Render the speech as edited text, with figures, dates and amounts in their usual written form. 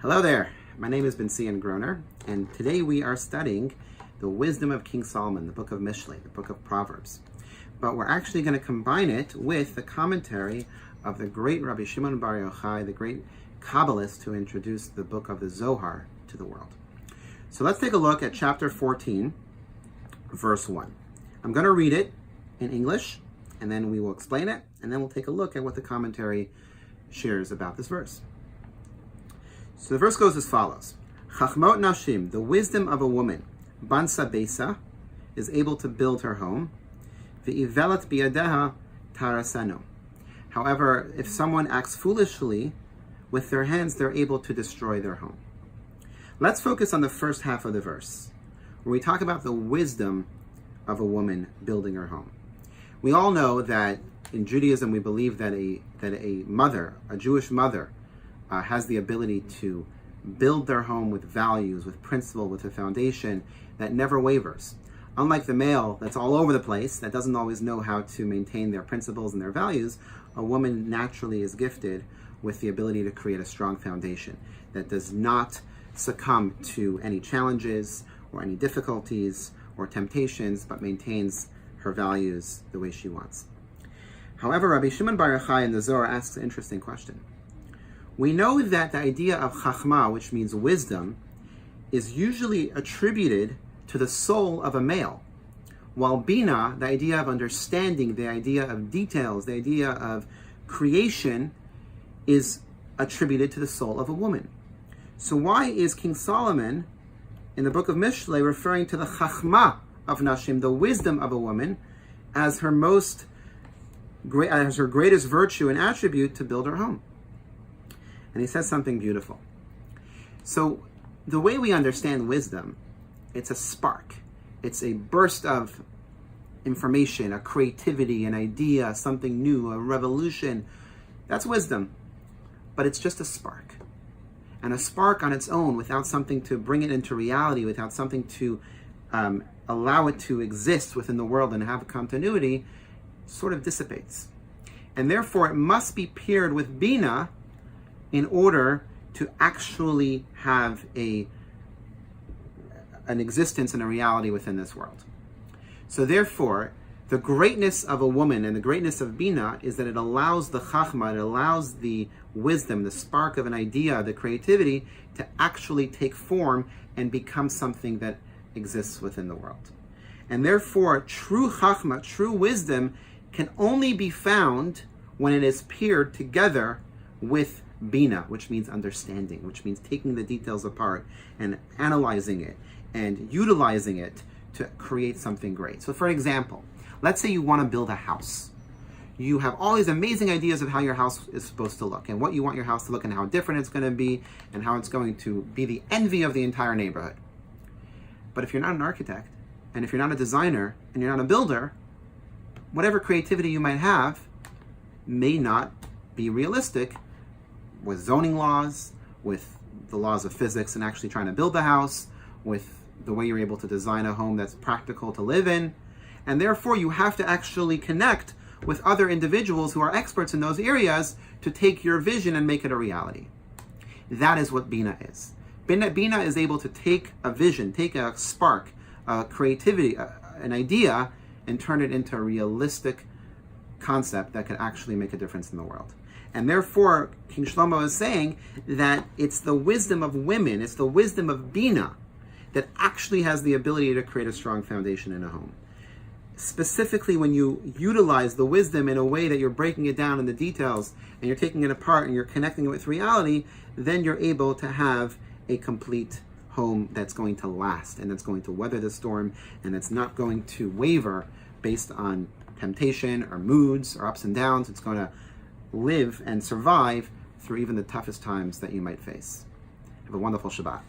Hello there, my name is Ben Groner, and today we are studying the wisdom of King Solomon, the book of Mishlei, the book of Proverbs. But we're actually going to combine it with the commentary of the great Rabbi Shimon Bar Yochai, the great Kabbalist who introduced the book of the Zohar to the world. So let's take a look at chapter 14, verse 1. I'm going to read it in English, and then we will explain it, and then we'll take a look at what the commentary shares about this verse. So the verse goes as follows. Chachmot nashim, the wisdom of a woman, bansa beisa, is able to build her home. Ve'ivelat biyadeha tarasano. However, if someone acts foolishly, with their hands they're able to destroy their home. Let's focus on the first half of the verse, where we talk about the wisdom of a woman building her home. We all know that in Judaism we believe that a mother, a Jewish mother, has the ability to build their home with values, with principle, with a foundation that never wavers. Unlike the male that's all over the place, that doesn't always know how to maintain their principles and their values, a woman naturally is gifted with the ability to create a strong foundation that does not succumb to any challenges or any difficulties or temptations, but maintains her values the way she wants. However, Rabbi Shimon Bar Yochai in the Zohar asks an interesting question. We know that the idea of chachma, which means wisdom, is usually attributed to the soul of a male, while bina, the idea of understanding, the idea of details, the idea of creation, is attributed to the soul of a woman. So why is King Solomon in the book of Mishlei referring to the chachma of nashim, the wisdom of a woman, as her greatest virtue and attribute to build her home? And he says something beautiful. So the way we understand wisdom, it's a spark. It's a burst of information, a creativity, an idea, something new, a revolution. That's wisdom. But it's just a spark. And a spark on its own, without something to bring it into reality, without something to allow it to exist within the world and have a continuity, sort of dissipates. And therefore it must be paired with bina in order to actually have an existence and a reality within this world. So therefore, the greatness of a woman and the greatness of bina is that it allows the chachma, it allows the wisdom, the spark of an idea, the creativity, to actually take form and become something that exists within the world. And therefore, true chachma, true wisdom, can only be found when it is paired together with bina, which means understanding, which means taking the details apart and analyzing it and utilizing it to create something great. So for example, let's say you want to build a house. You have all these amazing ideas of how your house is supposed to look and what you want your house to look and how different it's going to be and how it's going to be the envy of the entire neighborhood. But if you're not an architect and if you're not a designer and you're not a builder, whatever creativity you might have may not be realistic with zoning laws, with the laws of physics and actually trying to build the house, with the way you're able to design a home that's practical to live in. And therefore you have to actually connect with other individuals who are experts in those areas to take your vision and make it a reality. That is what bina is. Bina is able to take a vision, take a spark, a creativity, an idea, and turn it into a realistic concept that can actually make a difference in the world. And therefore, King Shlomo is saying that it's the wisdom of women, it's the wisdom of bina that actually has the ability to create a strong foundation in a home. Specifically, when you utilize the wisdom in a way that you're breaking it down in the details and you're taking it apart and you're connecting it with reality, then you're able to have a complete home that's going to last and that's going to weather the storm and that's not going to waver based on temptation or moods or ups and downs. It's going to live and survive through even the toughest times that you might face. Have a wonderful Shabbat.